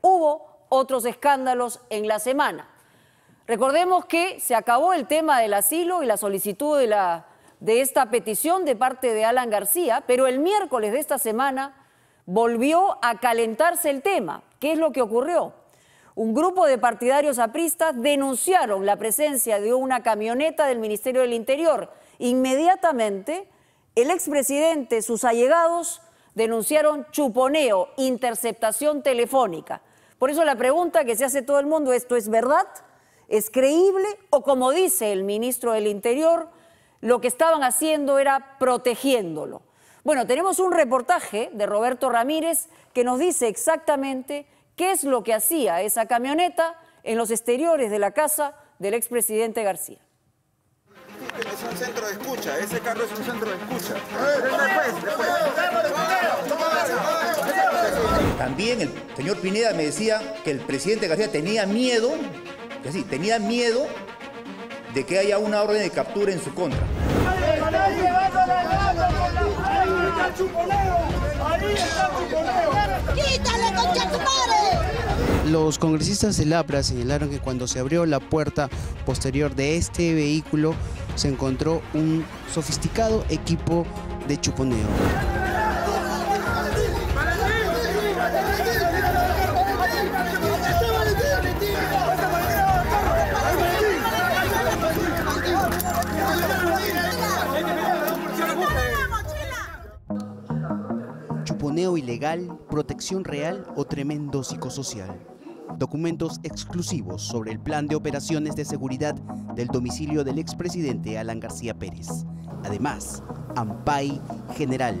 Hubo otros escándalos en la semana. Recordemos que se acabó el tema del asilo y la solicitud de esta petición de parte de Alan García, pero el miércoles de esta semana volvió a calentarse el tema. ¿Qué es lo que ocurrió? Un grupo de partidarios apristas denunciaron la presencia de una camioneta del Ministerio del Interior. Inmediatamente, el expresidente, sus allegados, denunciaron chuponeo, interceptación telefónica. Por eso la pregunta que se hace todo el mundo, ¿esto es verdad? ¿Es creíble? O como dice el ministro del Interior, lo que estaban haciendo era protegiéndolo. Bueno, tenemos un reportaje de Roberto Ramírez que nos dice exactamente qué es lo que hacía esa camioneta en los exteriores de la casa del expresidente García. Es un centro de escucha, ese carro es un centro de escucha. También el señor Pineda me decía que el presidente García tenía miedo de que haya una orden de captura en su contra. ¡Quítale, concha tu madre! Los congresistas del APRA señalaron que cuando se abrió la puerta posterior de este vehículo se encontró un sofisticado equipo de chuponeo. Chuponeo ilegal, protección real o tremendo psicosocial. Documentos exclusivos sobre el plan de operaciones de seguridad del domicilio del expresidente Alan García Pérez. Además, AMPAI General.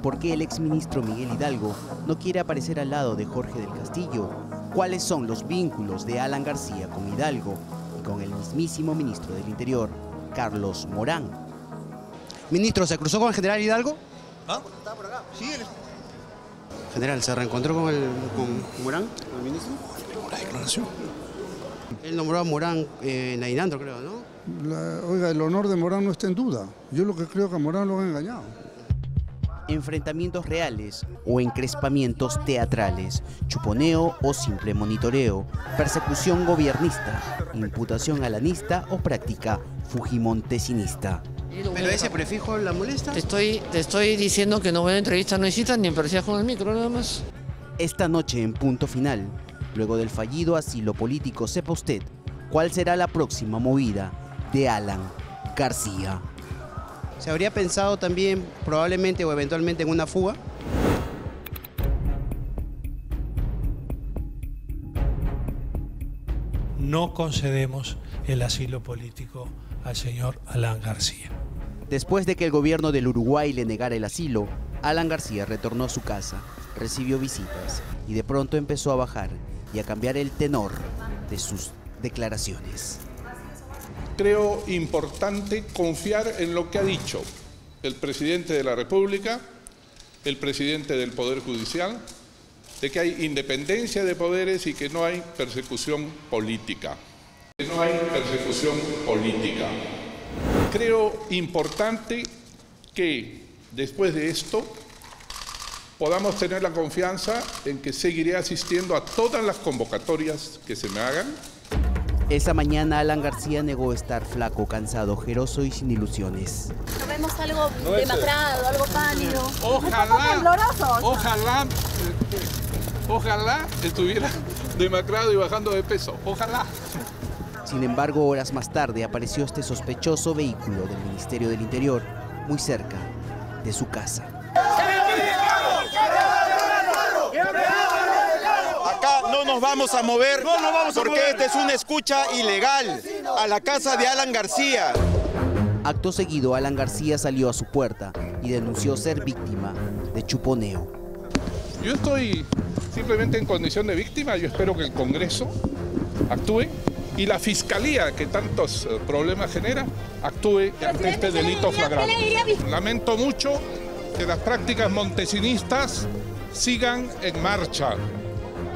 ¿Por qué el exministro Miguel Hidalgo no quiere aparecer al lado de Jorge del Castillo? ¿Cuáles son los vínculos de Alan García con Hidalgo y con el mismísimo ministro del Interior, Carlos Morán? Ministro, ¿se cruzó con el general Hidalgo? ¿Ah? ¿Estaba por acá? Sí, él. General, ¿se reencontró con Morán, con el ministro? Tenemos la declaración. Él nombró a Morán en la INANDRO, creo, ¿no? Oiga, el honor de Morán no está en duda. Yo lo que creo que a Morán lo han engañado. Enfrentamientos reales o encrespamientos teatrales, chuponeo o simple monitoreo, persecución gobiernista, imputación alanista o práctica fujimontesinista. ¿Pero ese prefijo la molesta? Te estoy diciendo que no voy a entrevistar, no necesitas ni aparecías con el micro nada más. Esta noche en Punto Final, luego del fallido asilo político, sepa usted cuál será la próxima movida de Alan García. ¿Se habría pensado también probablemente o eventualmente en una fuga? No concedemos el asilo político al señor Alan García. Después de que el gobierno del Uruguay le negara el asilo, Alan García retornó a su casa, recibió visitas y de pronto empezó a bajar y a cambiar el tenor de sus declaraciones. Creo importante confiar en lo que ha dicho el presidente de la República, el presidente del Poder Judicial, de que hay independencia de poderes y que no hay persecución política. Creo importante que después de esto podamos tener la confianza en que seguiré asistiendo a todas las convocatorias que se me hagan. Esa mañana Alan García negó estar flaco, cansado, ojeroso y sin ilusiones. No vemos algo demacrado, algo pálido. Ojalá estuviera demacrado y bajando de peso. Ojalá. Sin embargo, horas más tarde apareció este sospechoso vehículo del Ministerio del Interior, muy cerca de su casa. Acá no nos vamos a mover porque esta es una escucha ilegal a la casa de Alan García. Acto seguido, Alan García salió a su puerta y denunció ser víctima de chuponeo. Yo estoy simplemente en condición de víctima. Yo espero que el Congreso actúe y la Fiscalía, que tantos problemas genera, actúe ante este delito flagrante. Lamento mucho que las prácticas montesinistas sigan en marcha.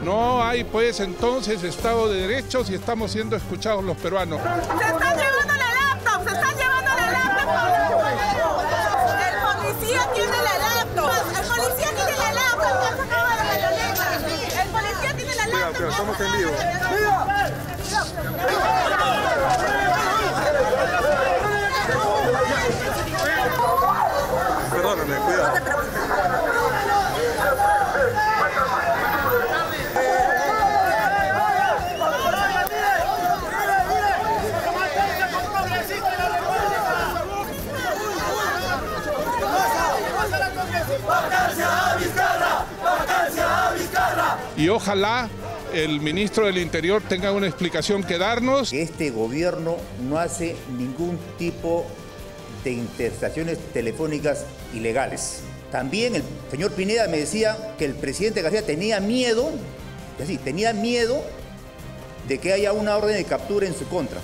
No hay pues entonces Estado de Derecho si estamos siendo escuchados los peruanos. ¡Se están llevando la laptop! ¡Se están llevando la laptop! El policía tiene la laptop. El policía tiene la laptop. El policía tiene Estamos en vivo. Perdóname, cuidado. Y ojalá el ministro del Interior tenga una explicación que darnos. Este gobierno no hace ningún tipo de interceptaciones telefónicas ilegales. También el señor Pineda me decía que el presidente García tenía miedo, de que haya una orden de captura en su contra.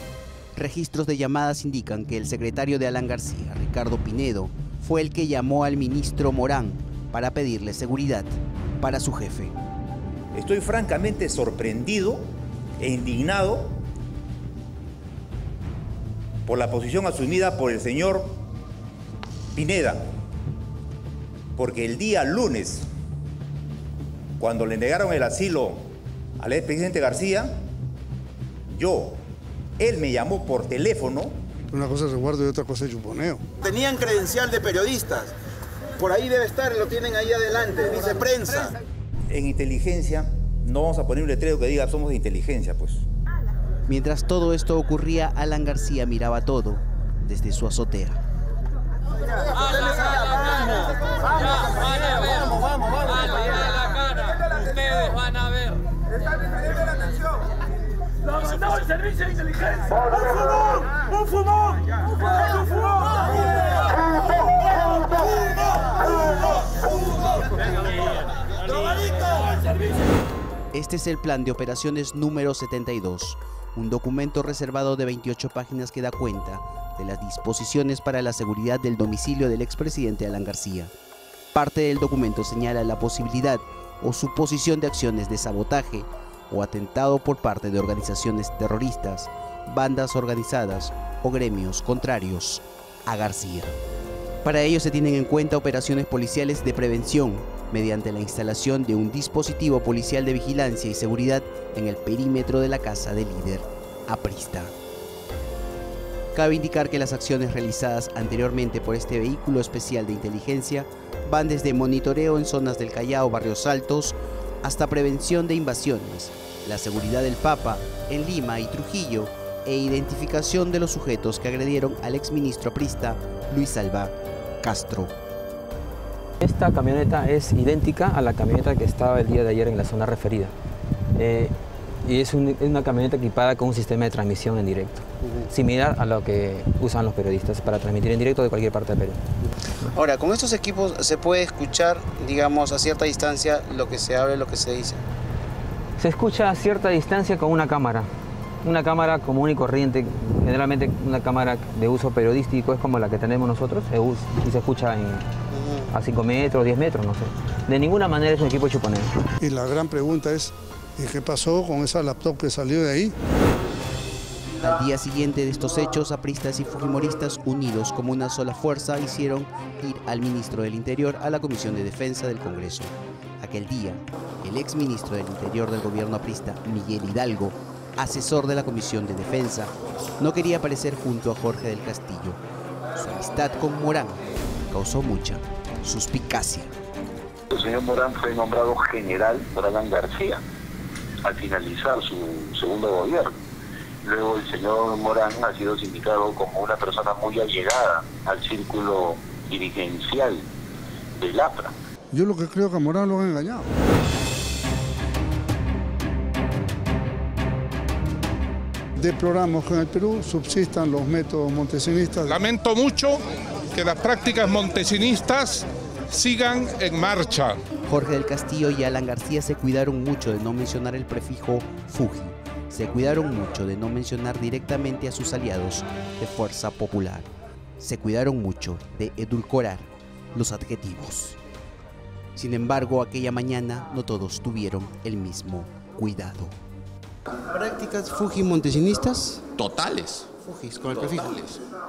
Registros de llamadas indican que el secretario de Alan García, Ricardo Pinedo, fue el que llamó al ministro Morán para pedirle seguridad para su jefe. Estoy francamente sorprendido e indignado por la posición asumida por el señor Pineda, porque el día lunes, cuando le negaron el asilo al expresidente García, él me llamó por teléfono. Una cosa es resguardo y otra cosa es chuponeo. Tenían credencial de periodistas. Por ahí debe estar, lo tienen ahí adelante, dice prensa. En inteligencia, no vamos a poner un letrero que diga somos de inteligencia, pues. Mientras todo esto ocurría, Alan García miraba todo desde su azotea. Ustedes van a ver. ¡Lo ha mandado el servicio de inteligencia! ¡Un fumón! ¡Un fumón! Este es el plan de operaciones número 72, un documento reservado de 28 páginas que da cuenta de las disposiciones para la seguridad del domicilio del expresidente Alan García. Parte del documento señala la posibilidad o suposición de acciones de sabotaje o atentado por parte de organizaciones terroristas, bandas organizadas o gremios contrarios a García. Para ello se tienen en cuenta operaciones policiales de prevención mediante la instalación de un dispositivo policial de vigilancia y seguridad en el perímetro de la casa del líder aprista. Cabe indicar que las acciones realizadas anteriormente por este vehículo especial de inteligencia van desde monitoreo en zonas del Callao, Barrios Altos, hasta prevención de invasiones, la seguridad del Papa en Lima y Trujillo e identificación de los sujetos que agredieron al exministro aprista Luis Alva Castro. Esta camioneta es idéntica a la camioneta que estaba el día de ayer en la zona referida. Y es una camioneta equipada con un sistema de transmisión en directo, similar a lo que usan los periodistas para transmitir en directo de cualquier parte del Perú. Ahora, con estos equipos se puede escuchar, digamos, a cierta distancia lo que se habla y lo que se dice. Se escucha a cierta distancia con una cámara común y corriente, generalmente una cámara de uso periodístico, es como la que tenemos nosotros, y se escucha a 5 metros, 10 metros, no sé. De ninguna manera es un equipo de chuponeo. Y la gran pregunta es, ¿y qué pasó con esa laptop que salió de ahí? Al día siguiente de estos hechos, apristas y fujimoristas, unidos como una sola fuerza, hicieron ir al ministro del Interior a la Comisión de Defensa del Congreso. Aquel día, el exministro del Interior del gobierno aprista, Miguel Hidalgo, asesor de la Comisión de Defensa, no quería aparecer junto a Jorge del Castillo. Su amistad con Morán causó mucha suspicacia. El señor Morán fue nombrado general por Alan García al finalizar su segundo gobierno. Luego el señor Morán ha sido sindicado como una persona muy allegada al círculo dirigencial del APRA. Yo lo que creo que a Morán lo han engañado. Deploramos que en el Perú subsistan los métodos montesinistas. Lamento mucho que las prácticas montesinistas sigan en marcha. Jorge del Castillo y Alan García se cuidaron mucho de no mencionar el prefijo Fuji. Se cuidaron mucho de no mencionar directamente a sus aliados de Fuerza Popular. Se cuidaron mucho de edulcorar los adjetivos. Sin embargo, aquella mañana no todos tuvieron el mismo cuidado. ¿Prácticas Fuji montesinistas? Totales. Fujis, con el prefijo.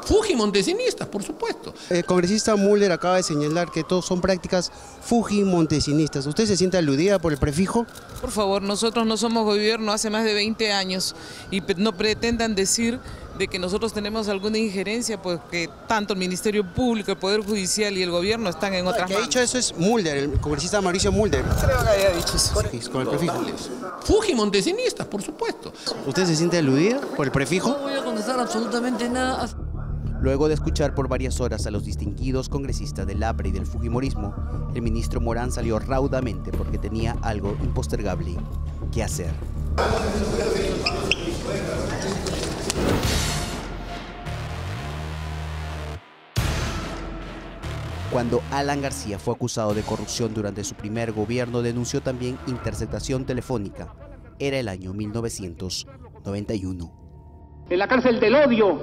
Fujimontesinistas, por supuesto. El congresista Mulder acaba de señalar que todos son prácticas fujimontesinistas. ¿Usted se siente aludida por el prefijo? Por favor, nosotros no somos gobierno hace más de 20 años y no pretendan decir de que nosotros tenemos alguna injerencia, pues que tanto el Ministerio Público, el Poder Judicial y el gobierno están en otras manos. El que ha dicho eso es Mulder, el congresista Mauricio Mulder. Creo que haya dicho eso. Fujis, con el prefijo. Fujimontesinistas, por supuesto. ¿Usted se siente aludida por el prefijo? No voy a contestar absolutamente nada. Luego de escuchar por varias horas a los distinguidos congresistas del APRA y del Fujimorismo, el ministro Morán salió raudamente porque tenía algo impostergable que hacer. Cuando Alan García fue acusado de corrupción durante su primer gobierno, denunció también interceptación telefónica. Era el año 1991. En la cárcel del odio,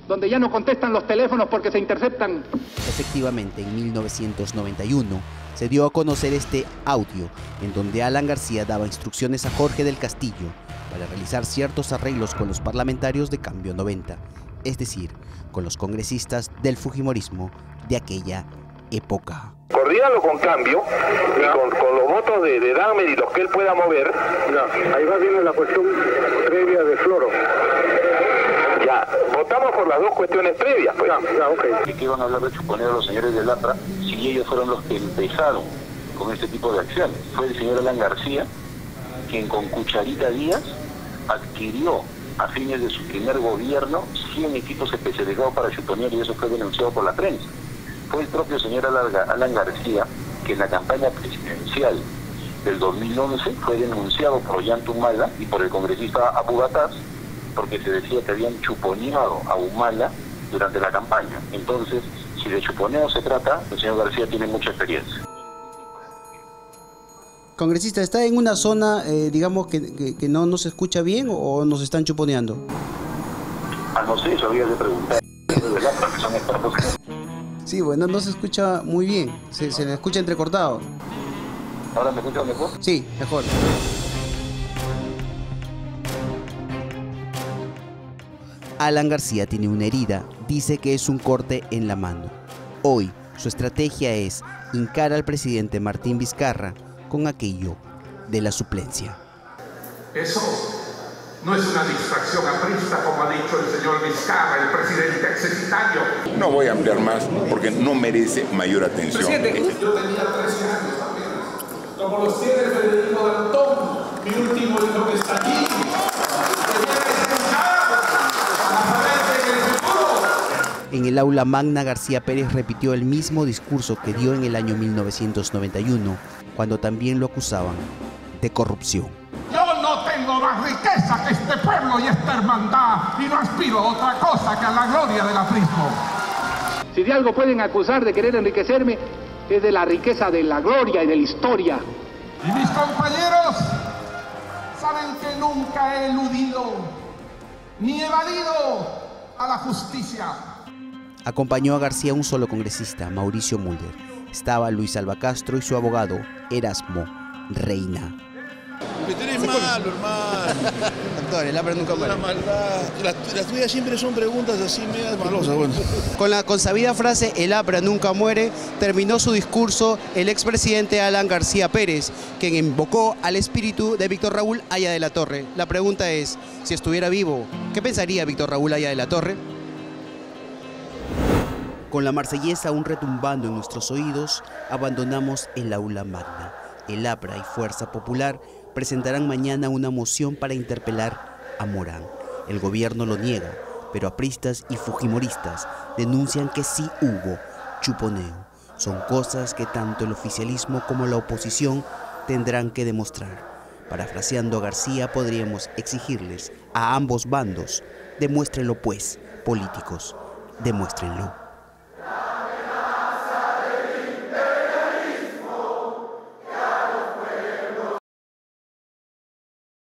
donde ya no contestan los teléfonos porque se interceptan. Efectivamente, en 1991 se dio a conocer este audio en donde Alan García daba instrucciones a Jorge del Castillo para realizar ciertos arreglos con los parlamentarios de Cambio 90, es decir, con los congresistas del Fujimorismo de aquella época. Coordínalo con Cambio y con los votos de Dahmer y los que él pueda mover. Ahí va bien la cuestión previa de Floro. Ya, votamos por las dos cuestiones previas, pues. ¿Y qué van a hablar de chuponear a los señores del APRA si ellos fueron los que empezaron con este tipo de acciones? Fue el señor Alan García quien con Cucharita Díaz adquirió a fines de su primer gobierno 100 equipos especializados para chuponear y eso fue denunciado por la prensa. Fue el propio señor Alan García que en la campaña presidencial del 2011 fue denunciado por Ollanta Humala y por el congresista Abu Gataz porque se decía que habían chuponeado a Humala durante la campaña. Entonces, si de chuponeo se trata, el señor García tiene mucha experiencia. Congresista, ¿está en una zona, digamos, que no se escucha bien o nos están chuponeando? No sé, eso había de preguntar. Sí, bueno, no se escucha muy bien, se le escucha entrecortado. ¿Ahora me escuchas mejor? Sí, mejor. Alan García tiene una herida, dice que es un corte en la mano. Hoy, su estrategia es hincar al presidente Martín Vizcarra con aquello de la suplencia. Eso no es una distracción aprista, como ha dicho el señor Vizcarra, el presidente execitario. No voy a ampliar más porque no merece mayor atención. Presidente, yo tenía 13 años apenas. Como los tiene Federico Dantón, mi último hijo que está aquí. En el aula magna, García Pérez repitió el mismo discurso que dio en el año 1991, cuando también lo acusaban de corrupción. Yo no tengo más riqueza que este pueblo y esta hermandad, y no aspiro a otra cosa que a la gloria del aprismo. Si de algo pueden acusar de querer enriquecerme, es de la riqueza de la gloria y de la historia. Y mis compañeros saben que nunca he eludido ni evadido a la justicia. Acompañó a García un solo congresista, Mauricio Mulder. Estaba Luis Alba Castro y su abogado, Erasmo Reina. Que tú eres malo, hermano. Doctor, el APRA nunca muere. La maldad. Las tuyas siempre son preguntas así medias malosas. Bueno. Con la consabida frase "el APRA nunca muere", terminó su discurso el expresidente Alan García Pérez, quien invocó al espíritu de Víctor Raúl Haya de la Torre. La pregunta es, si estuviera vivo, ¿qué pensaría Víctor Raúl Haya de la Torre? Con la marsellesa aún retumbando en nuestros oídos, abandonamos el aula magna. El APRA y Fuerza Popular presentarán mañana una moción para interpelar a Morán. El gobierno lo niega, pero apristas y fujimoristas denuncian que sí hubo chuponeo. Son cosas que tanto el oficialismo como la oposición tendrán que demostrar. Parafraseando a García, podríamos exigirles a ambos bandos: demuéstrenlo pues, políticos, demuéstrenlo.